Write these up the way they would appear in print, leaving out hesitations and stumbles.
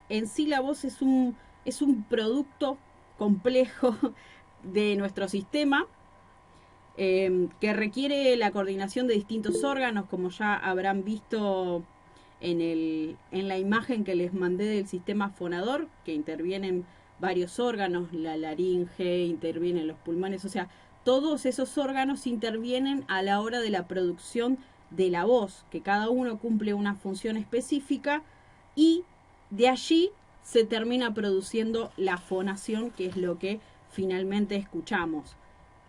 en sí la voz es un producto complejo de nuestro sistema, que requiere la coordinación de distintos órganos, como ya habrán visto en la imagen que les mandé del sistema fonador, que intervienen varios órganos, la laringe, intervienen los pulmones, o sea, todos esos órganos intervienen a la hora de la producción de la voz, que cada uno cumple una función específica y de allí se termina produciendo la fonación, que es lo que finalmente escuchamos.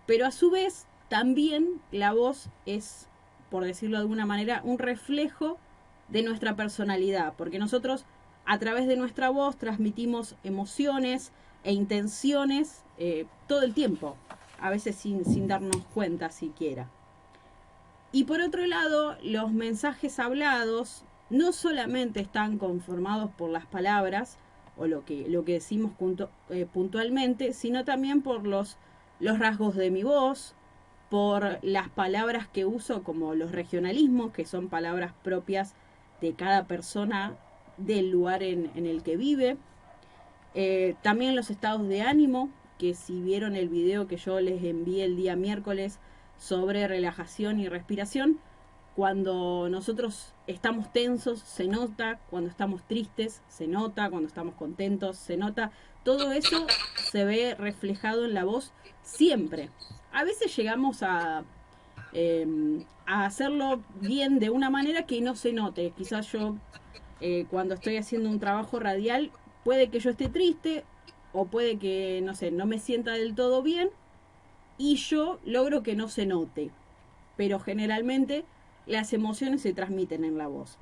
Pero a su vez, también la voz es, por decirlo de alguna manera, un reflejo de nuestra personalidad, porque nosotros a través de nuestra voz transmitimos emociones e intenciones todo el tiempo, a veces sin darnos cuenta siquiera. Y por otro lado, los mensajes hablados no solamente están conformados por las palabras o lo que decimos puntualmente, sino también por los rasgos de mi voz, por las palabras que uso como los regionalismos, que son palabras propias de cada persona del lugar en el que vive. También los estados de ánimo, que si vieron el video que yo les envié el día miércoles sobre relajación y respiración, cuando nosotros estamos tensos se nota, cuando estamos tristes se nota, cuando estamos contentos se nota, todo eso se ve reflejado en la voz siempre. A veces llegamos a hacerlo bien de una manera que no se note. Quizás yo cuando estoy haciendo un trabajo radial puede que yo esté triste o puede que, no sé, no me sienta del todo bien y yo logro que no se note. Pero generalmente las emociones se transmiten en la voz.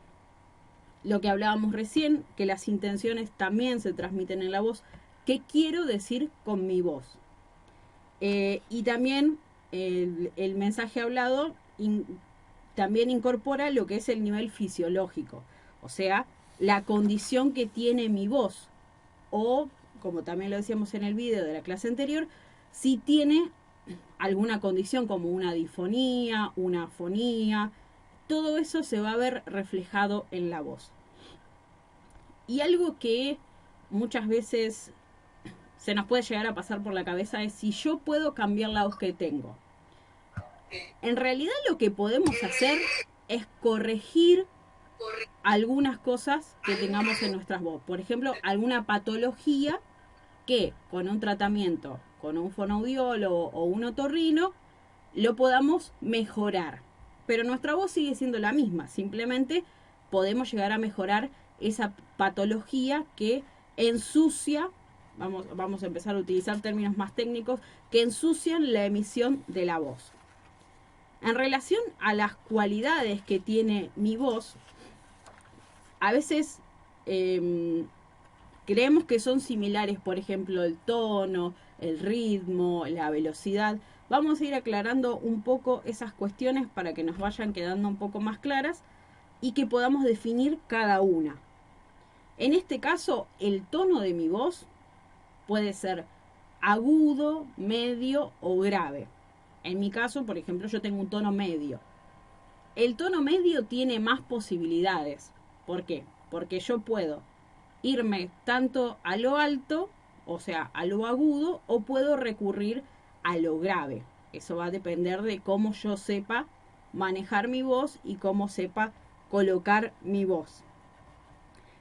Lo que hablábamos recién, que las intenciones también se transmiten en la voz. ¿Qué quiero decir con mi voz? Y también el mensaje hablado también incorpora lo que es el nivel fisiológico, o sea, la condición que tiene mi voz, o como también lo decíamos en el video de la clase anterior, si tiene alguna condición como una difonía, una afonía, todo eso se va a ver reflejado en la voz. Y algo que muchas veces se nos puede llegar a pasar por la cabeza es si yo puedo cambiar la voz que tengo. En realidad lo que podemos hacer es corregir algunas cosas que tengamos en nuestras voces. Por ejemplo, alguna patología que con un tratamiento, con un fonoaudiólogo o un otorrino, lo podamos mejorar. Pero nuestra voz sigue siendo la misma, simplemente podemos llegar a mejorar esa patología que ensucia, vamos a empezar a utilizar términos más técnicos, que ensucian la emisión de la voz. En relación a las cualidades que tiene mi voz, a veces creemos que son similares, por ejemplo, el tono, el ritmo, la velocidad. Vamos a ir aclarando un poco esas cuestiones para que nos vayan quedando un poco más claras y que podamos definir cada una. En este caso, el tono de mi voz puede ser agudo, medio o grave. En mi caso, por ejemplo, yo tengo un tono medio. El tono medio tiene más posibilidades. ¿Por qué? Porque yo puedo irme tanto a lo alto, o sea, a lo agudo, o puedo recurrir a lo grave. Eso va a depender de cómo yo sepa manejar mi voz y cómo sepa colocar mi voz.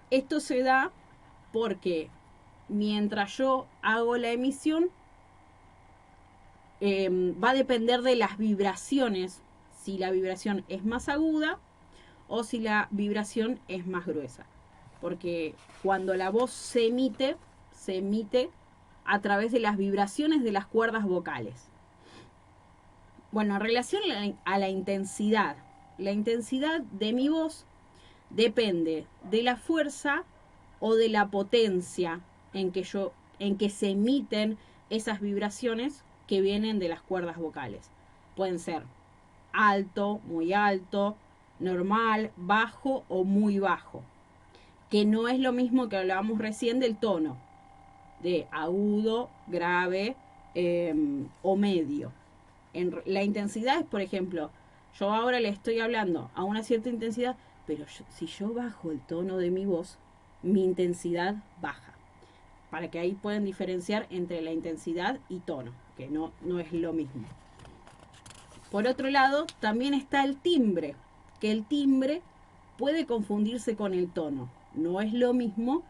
Esto se da porque mientras yo hago la emisión, va a depender de las vibraciones, si la vibración es más aguda o si la vibración es más gruesa. Porque cuando la voz se emite a través de las vibraciones de las cuerdas vocales. Bueno, en relación a la intensidad de mi voz depende de la fuerza o de la potencia en que se emiten esas vibraciones que vienen de las cuerdas vocales. Pueden ser alto, muy alto, normal, bajo o muy bajo. Que no es lo mismo que hablábamos recién del tono, de agudo, grave o medio. La intensidad es, por ejemplo, yo ahora le estoy hablando a una cierta intensidad, pero si yo bajo el tono de mi voz, mi intensidad baja. Para que ahí puedan diferenciar entre la intensidad y tono, que no es lo mismo. Por otro lado, también está el timbre, que el timbre puede confundirse con el tono. No es lo mismo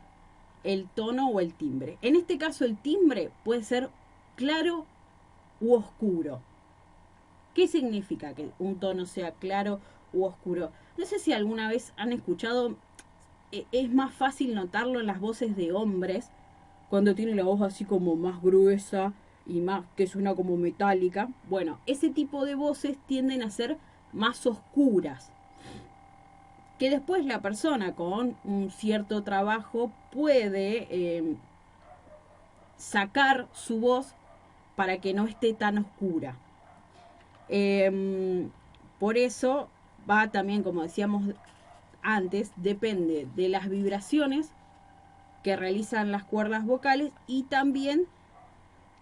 el tono o el timbre. En este caso, el timbre puede ser claro u oscuro. ¿Qué significa que un tono sea claro u oscuro? No sé si alguna vez han escuchado, es más fácil notarlo en las voces de hombres, cuando tiene la voz así como más gruesa y más que suena como metálica. Bueno, ese tipo de voces tienden a ser más oscuras. Que después la persona con un cierto trabajo puede sacar su voz para que no esté tan oscura. Por eso va también, como decíamos antes, depende de las vibraciones que realizan las cuerdas vocales y también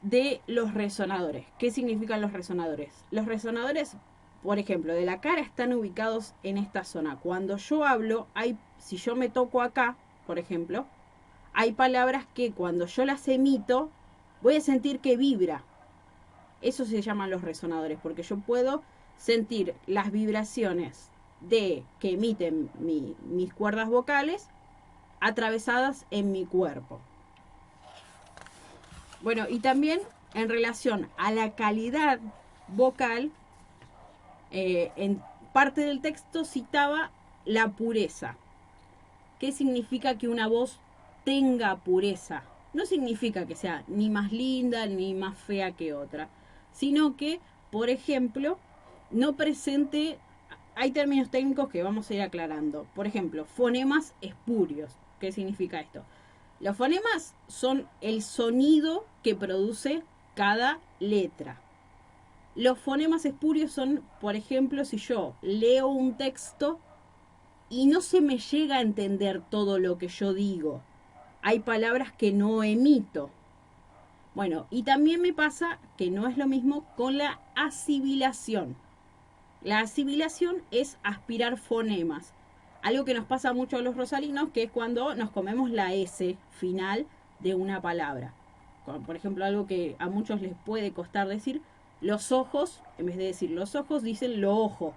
de los resonadores. ¿Qué significan los resonadores? Los resonadores, por ejemplo, de la cara están ubicados en esta zona. Cuando yo hablo, si yo me toco acá, por ejemplo, hay palabras que cuando yo las emito, voy a sentir que vibra. Eso se llaman los resonadores, porque yo puedo sentir las vibraciones que emiten mis cuerdas vocales atravesadas en mi cuerpo. Bueno, y también en relación a la calidad vocal, en parte del texto citaba la pureza. ¿Qué significa que una voz tenga pureza? No significa que sea ni más linda ni más fea que otra, sino que, por ejemplo, no presente, hay términos técnicos que vamos a ir aclarando. Por ejemplo, fonemas espurios. ¿Qué significa esto? Los fonemas son el sonido que produce cada letra. Los fonemas espurios son, por ejemplo, si yo leo un texto y no se me llega a entender todo lo que yo digo. Hay palabras que no emito. Bueno, y también me pasa que no es lo mismo con la asibilación. La asibilación es aspirar fonemas. Algo que nos pasa mucho a los rosarinos, que es cuando nos comemos la S final de una palabra. Por ejemplo, algo que a muchos les puede costar decir, los ojos, en vez de decir los ojos, dicen lo ojo.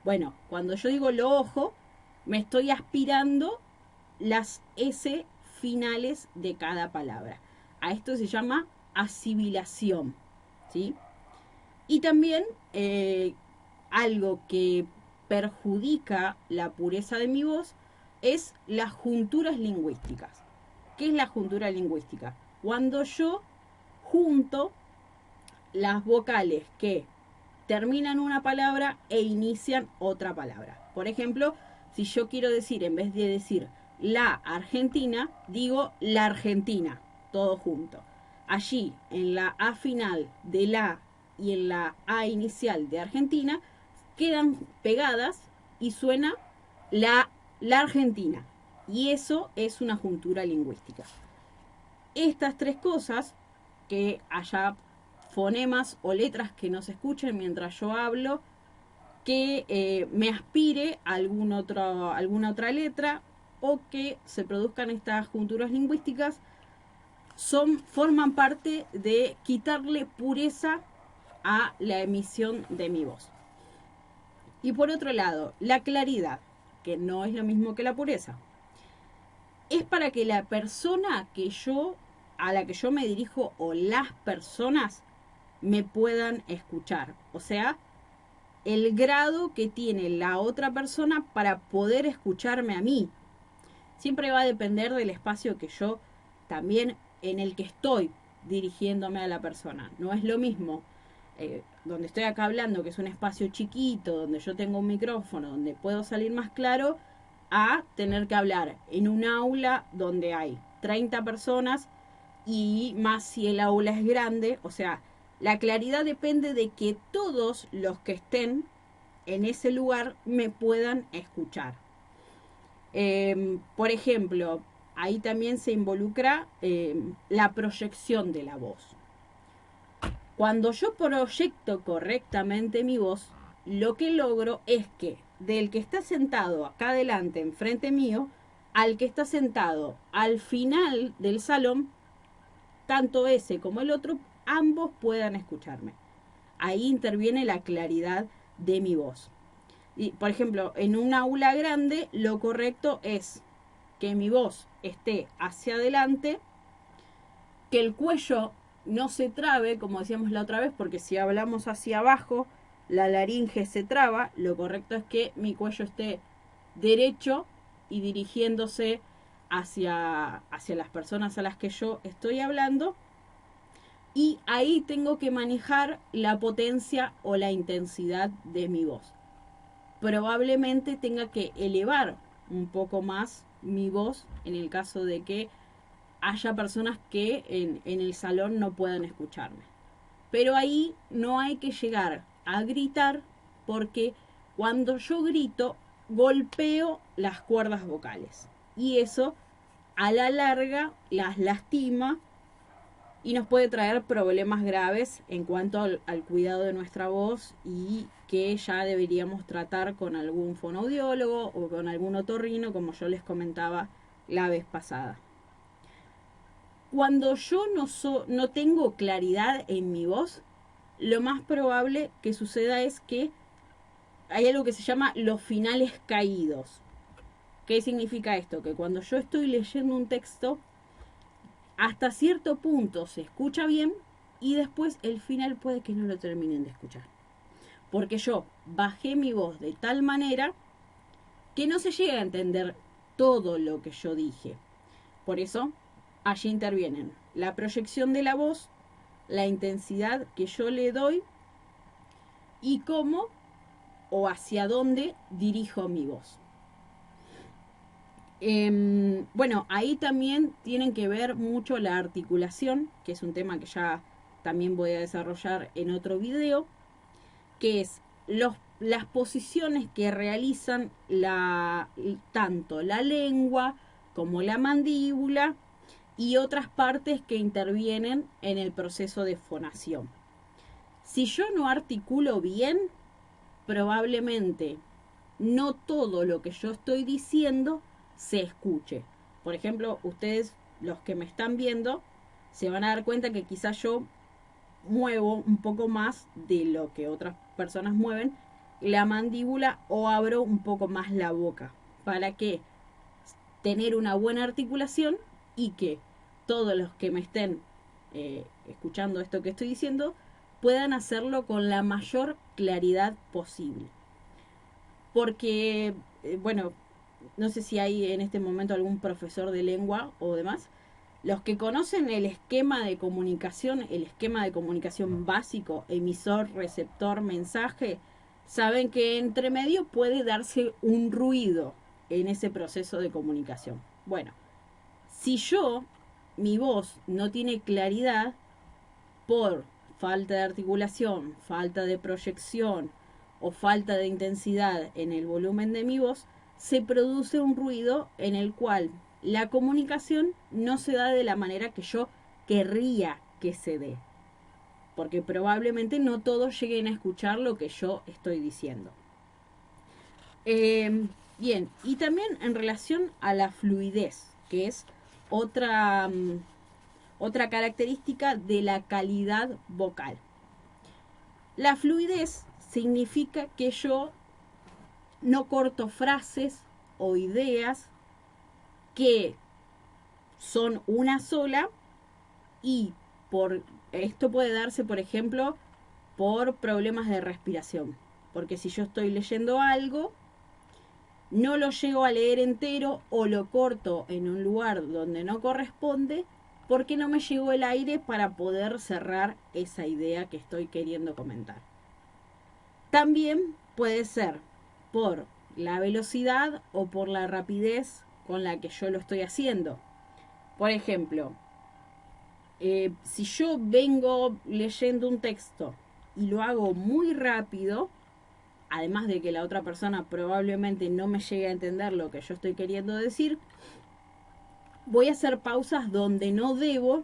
Bueno, cuando yo digo lo ojo, me estoy aspirando las S finales de cada palabra. A esto se llama asibilación, ¿sí? Y también algo que perjudica la pureza de mi voz es las junturas lingüísticas. ¿Qué es la juntura lingüística? Cuando yo junto las vocales que terminan una palabra e inician otra palabra. Por ejemplo, si yo quiero decir, en vez de decir la Argentina, digo la Argentina, todo junto. Allí, en la A final de la y en la A inicial de Argentina, quedan pegadas y suena la Argentina. Y eso es una juntura lingüística. Estas tres cosas, que haya fonemas o letras que no se escuchen mientras yo hablo, que me aspire a alguna otra letra o que se produzcan estas junturas lingüísticas, forman parte de quitarle pureza a la emisión de mi voz. Y por otro lado, la claridad, que no es lo mismo que la pureza, es para que la persona a la que yo me dirijo o las personas me puedan escuchar. O sea, el grado que tiene la otra persona para poder escucharme a mí. Siempre va a depender del espacio que yo también en el que estoy dirigiéndome a la persona. No es lo mismo donde estoy acá hablando, que es un espacio chiquito, donde yo tengo un micrófono, donde puedo salir más claro, a tener que hablar en un aula donde hay 30 personas y más si el aula es grande. O sea, la claridad depende de que todos los que estén en ese lugar me puedan escuchar. Por ejemplo, ahí también se involucra la proyección de la voz. Cuando yo proyecto correctamente mi voz, lo que logro es que del que está sentado acá adelante, enfrente mío, al que está sentado al final del salón, tanto ese como el otro, ambos puedan escucharme. Ahí interviene la claridad de mi voz. Y, por ejemplo, en un aula grande, lo correcto es que mi voz esté hacia adelante, que el cuello no se trabe, como decíamos la otra vez, porque si hablamos hacia abajo, la laringe se traba. Lo correcto es que mi cuello esté derecho y dirigiéndose hacia las personas a las que yo estoy hablando. Y ahí tengo que manejar la potencia o la intensidad de mi voz. Probablemente tenga que elevar un poco más mi voz en el caso de que haya personas que en el salón no puedan escucharme. Pero ahí no hay que llegar a gritar, porque cuando yo grito golpeo las cuerdas vocales y eso a la larga las lastima y nos puede traer problemas graves en cuanto al cuidado de nuestra voz, y que ya deberíamos tratar con algún fonoaudiólogo o con algún otorrino, como yo les comentaba la vez pasada. Cuando yo no tengo claridad en mi voz, lo más probable que suceda es que hay algo que se llama los finales caídos. ¿Qué significa esto? Que cuando yo estoy leyendo un texto, hasta cierto punto se escucha bien y después el final puede que no lo terminen de escuchar. Porque yo bajé mi voz de tal manera que no se llega a entender todo lo que yo dije. Por eso, allí intervienen la proyección de la voz, la intensidad que yo le doy y cómo o hacia dónde dirijo mi voz. Bueno, ahí también tienen que ver mucho la articulación, que es un tema que ya también voy a desarrollar en otro video, que es las posiciones que realizan tanto la lengua como la mandíbula y otras partes que intervienen en el proceso de fonación. Si yo no articulo bien, probablemente no todo lo que yo estoy diciendo se escuche. Por ejemplo, ustedes, los que me están viendo, se van a dar cuenta que quizás yo muevo un poco más de lo que otras personas mueven la mandíbula, o abro un poco más la boca, para que tener una buena articulación y que todos los que me estén escuchando esto que estoy diciendo puedan hacerlo con la mayor claridad posible. Porque, bueno, no sé si hay en este momento algún profesor de lengua o demás. Los que conocen el esquema de comunicación básico, emisor, receptor, mensaje, saben que entre medio puede darse un ruido en ese proceso de comunicación. Bueno, si mi voz no tiene claridad por falta de articulación, falta de proyección o falta de intensidad en el volumen de mi voz, se produce un ruido en el cual la comunicación no se da de la manera que yo querría que se dé. Porque probablemente no todos lleguen a escuchar lo que yo estoy diciendo. Bien, y también en relación a la fluidez, que es otra característica de la calidad vocal. La fluidez significa que yo no corto frases o ideas que son una sola, y esto puede darse, por ejemplo, por problemas de respiración. Porque si yo estoy leyendo algo, no lo llego a leer entero o lo corto en un lugar donde no corresponde, porque no me llegó el aire para poder cerrar esa idea que estoy queriendo comentar. También puede ser por la velocidad o por la rapidez con la que yo lo estoy haciendo. Por ejemplo, si yo vengo leyendo un texto y lo hago muy rápido, además de que la otra persona probablemente no me llegue a entender lo que yo estoy queriendo decir, voy a hacer pausas donde no debo,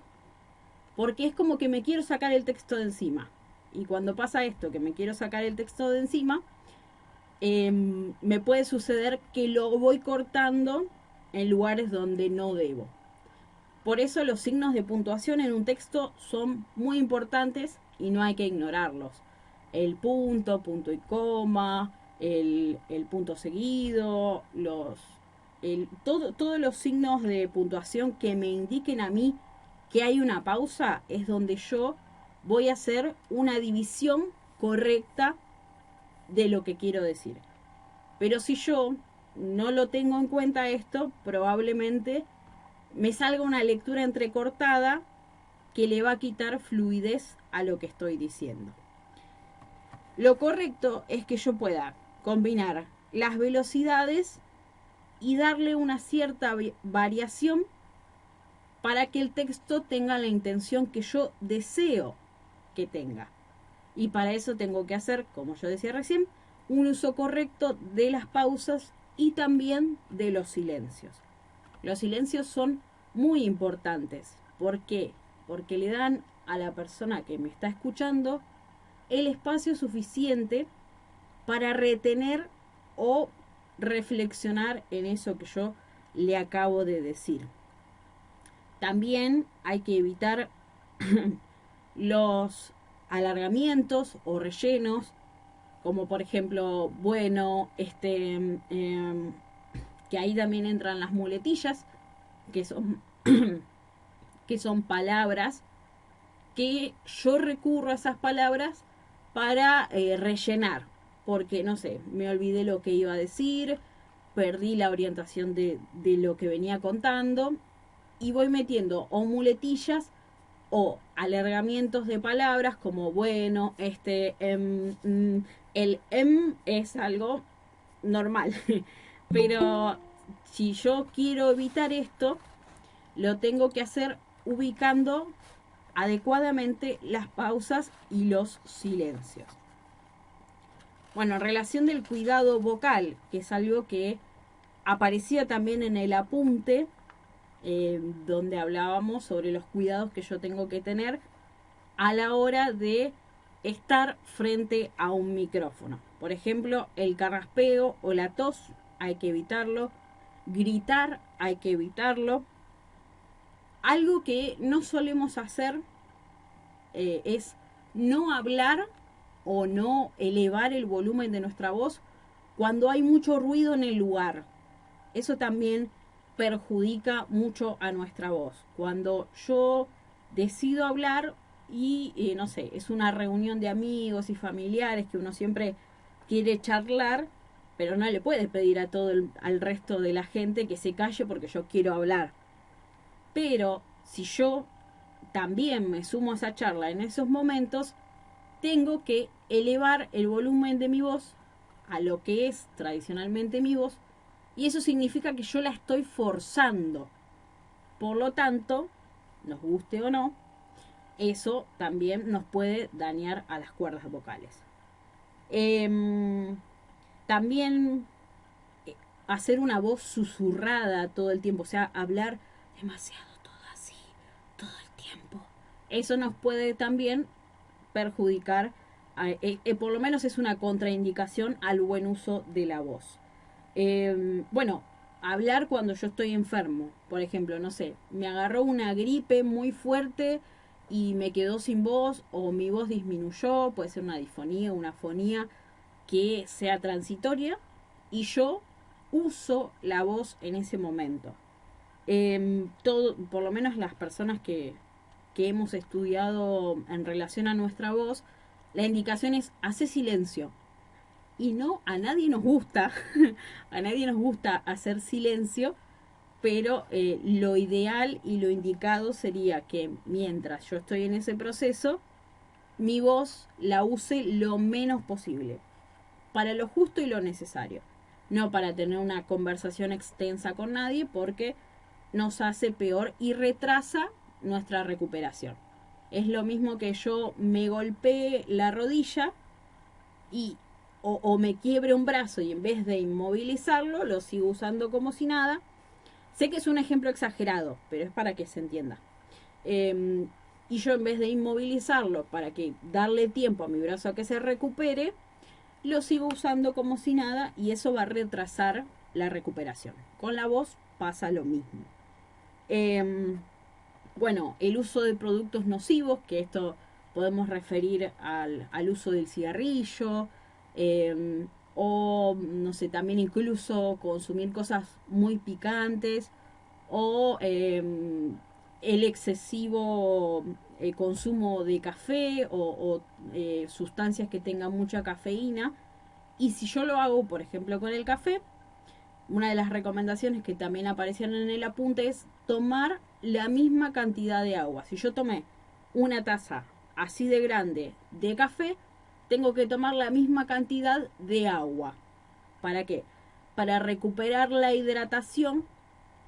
porque es como que me quiero sacar el texto de encima. Y cuando pasa esto, que me quiero sacar el texto de encima, me puede suceder que lo voy cortando en lugares donde no debo. Por eso los signos de puntuación en un texto son muy importantes y no hay que ignorarlos. El punto, punto y coma, el punto seguido, todos los signos de puntuación que me indiquen a mí que hay una pausa es donde yo voy a hacer una división correcta de lo que quiero decir. Pero si yo no lo tengo en cuenta esto, probablemente me salga una lectura entrecortada que le va a quitar fluidez a lo que estoy diciendo. Lo correcto es que yo pueda combinar las velocidades y darle una cierta variación para que el texto tenga la intención que yo deseo que tenga. Y para eso tengo que hacer, como yo decía recién, un uso correcto de las pausas y también de los silencios. Los silencios son muy importantes. ¿Por qué? Porque le dan a la persona que me está escuchando el espacio suficiente para retener o reflexionar en eso que yo le acabo de decir. También hay que evitar los alargamientos o rellenos, como por ejemplo, bueno, que ahí también entran las muletillas, que son, que son palabras que yo recurro a esas palabras para rellenar, porque no sé, me olvidé lo que iba a decir, perdí la orientación de lo que venía contando y voy metiendo o muletillas o alargamientos de palabras como bueno, el es algo normal, pero si yo quiero evitar esto, lo tengo que hacer ubicando adecuadamente las pausas y los silencios. Bueno, en relación del cuidado vocal, que es algo que aparecía también en el apunte, donde hablábamos sobre los cuidados que yo tengo que tener a la hora de estar frente a un micrófono. Por ejemplo, el carraspeo o la tos hay que evitarlo, gritar hay que evitarlo. Algo que no solemos hacer es no hablar o no elevar el volumen de nuestra voz cuando hay mucho ruido en el lugar. Eso también perjudica mucho a nuestra voz. Cuando yo decido hablar y no sé, es una reunión de amigos y familiares que uno siempre quiere charlar, pero no le puede pedir a al resto de la gente que se calle porque yo quiero hablar. Pero si yo también me sumo a esa charla en esos momentos, tengo que elevar el volumen de mi voz a lo que es tradicionalmente mi voz, y eso significa que yo la estoy forzando. Por lo tanto, nos guste o no, eso también nos puede dañar a las cuerdas vocales. También hacer una voz susurrada todo el tiempo, o sea, hablar demasiado todo así, todo el tiempo. Eso nos puede también perjudicar, por lo menos es una contraindicación al buen uso de la voz. Bueno, hablar cuando yo estoy enfermo, por ejemplo, no sé, me agarró una gripe muy fuerte y me quedó sin voz o mi voz disminuyó, puede ser una disfonía, una afonía que sea transitoria y yo uso la voz en ese momento. Por lo menos las personas que hemos estudiado en relación a nuestra voz, la indicación es hace silencio. Y no, a nadie nos gusta, a nadie nos gusta hacer silencio, pero lo ideal y lo indicado sería que mientras yo estoy en ese proceso, mi voz la use lo menos posible, para lo justo y lo necesario, no para tener una conversación extensa con nadie, porque nos hace peor y retrasa nuestra recuperación. Es lo mismo que yo me golpee la rodilla y o me quiebre un brazo y en vez de inmovilizarlo lo sigo usando como si nada. Sé que es un ejemplo exagerado, pero es para que se entienda. Y yo en vez de inmovilizarlo para que darle tiempo a mi brazo a que se recupere, lo sigo usando como si nada y eso va a retrasar la recuperación. Con la voz pasa lo mismo. Bueno, el uso de productos nocivos, que esto podemos referir al uso del cigarrillo, o no sé, también incluso consumir cosas muy picantes, o el excesivo consumo de café o sustancias que tengan mucha cafeína. Y si yo lo hago, por ejemplo, con el café, una de las recomendaciones que también aparecieron en el apunte es tomar la misma cantidad de agua. Si yo tomé una taza así de grande de café, tengo que tomar la misma cantidad de agua. ¿Para qué? Para recuperar la hidratación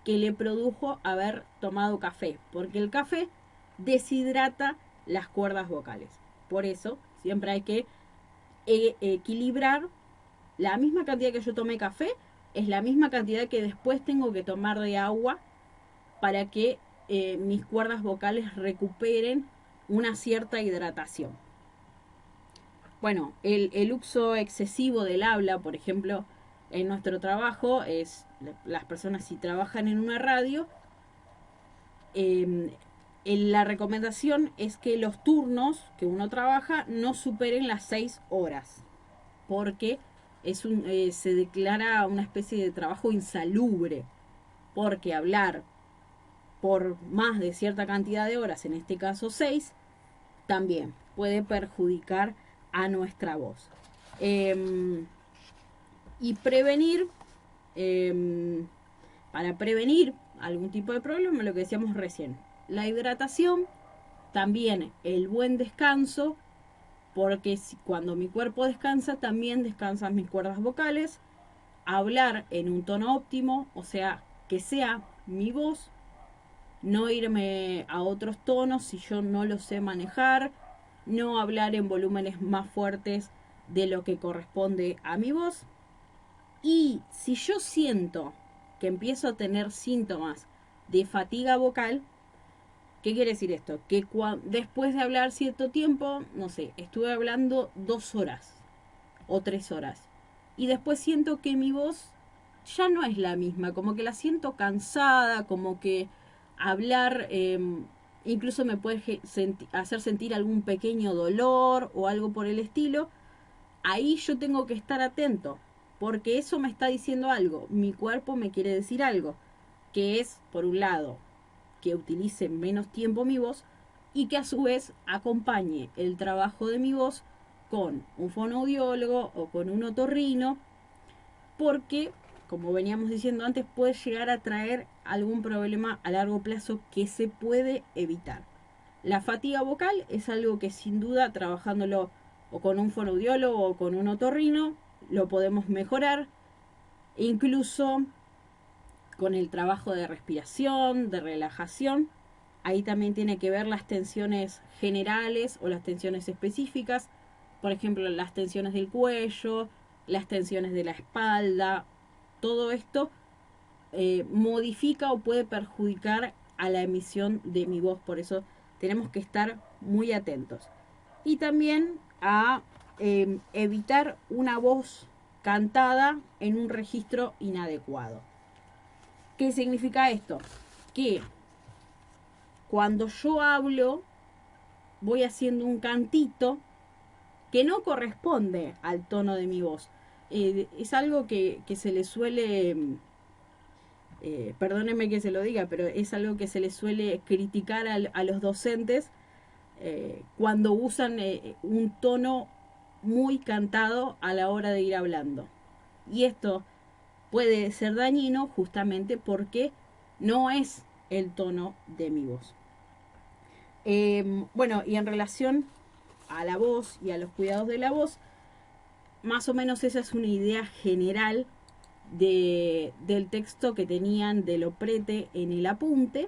que le produjo haber tomado café, porque el café deshidrata las cuerdas vocales. Por eso siempre hay que equilibrar la misma cantidad que yo tomé café, es la misma cantidad que después tengo que tomar de agua para que mis cuerdas vocales recuperen una cierta hidratación. Bueno, el uso excesivo del habla, por ejemplo, en nuestro trabajo, es las personas si trabajan en una radio, la recomendación es que los turnos que uno trabaja no superen las 6 horas, porque se declara una especie de trabajo insalubre, porque hablar por más de cierta cantidad de horas, en este caso 6, también puede perjudicar a nuestra voz. Y prevenir, para prevenir algún tipo de problema, lo que decíamos recién, la hidratación, también el buen descanso, porque cuando mi cuerpo descansa, también descansan mis cuerdas vocales, hablar en un tono óptimo, o sea, que sea mi voz, no irme a otros tonos si yo no lo sé manejar, no hablar en volúmenes más fuertes de lo que corresponde a mi voz. Y si yo siento que empiezo a tener síntomas de fatiga vocal, ¿qué quiere decir esto? Que después de hablar cierto tiempo, no sé, estuve hablando 2 horas o 3 horas, y después siento que mi voz ya no es la misma, como que la siento cansada, como que hablar incluso me puede hacer sentir algún pequeño dolor o algo por el estilo. Ahí yo tengo que estar atento, porque eso me está diciendo algo, mi cuerpo me quiere decir algo, que es, por un lado, que utilice menos tiempo mi voz y que a su vez acompañe el trabajo de mi voz con un fonoaudiólogo o con un otorrino, porque, como veníamos diciendo antes, puede llegar a traer algún problema a largo plazo que se puede evitar. La fatiga vocal es algo que sin duda, trabajándolo o con un fonoaudiólogo o con un otorrino, lo podemos mejorar, incluso con el trabajo de respiración, de relajación. Ahí también tiene que ver las tensiones generales o las tensiones específicas, por ejemplo, las tensiones del cuello, las tensiones de la espalda. Todo esto modifica o puede perjudicar a la emisión de mi voz, por eso tenemos que estar muy atentos. Y también a evitar una voz cantada en un registro inadecuado. ¿Qué significa esto? Que cuando yo hablo voy haciendo un cantito que no corresponde al tono de mi voz. Es algo que se le suele, perdónenme que se lo diga, pero es algo que se le suele criticar a los docentes cuando usan un tono muy cantado a la hora de ir hablando. Y esto puede ser dañino justamente porque no es el tono de mi voz. Bueno, y en relación a la voz y a los cuidados de la voz, más o menos esa es una idea general del texto que tenían de Loprete en el apunte.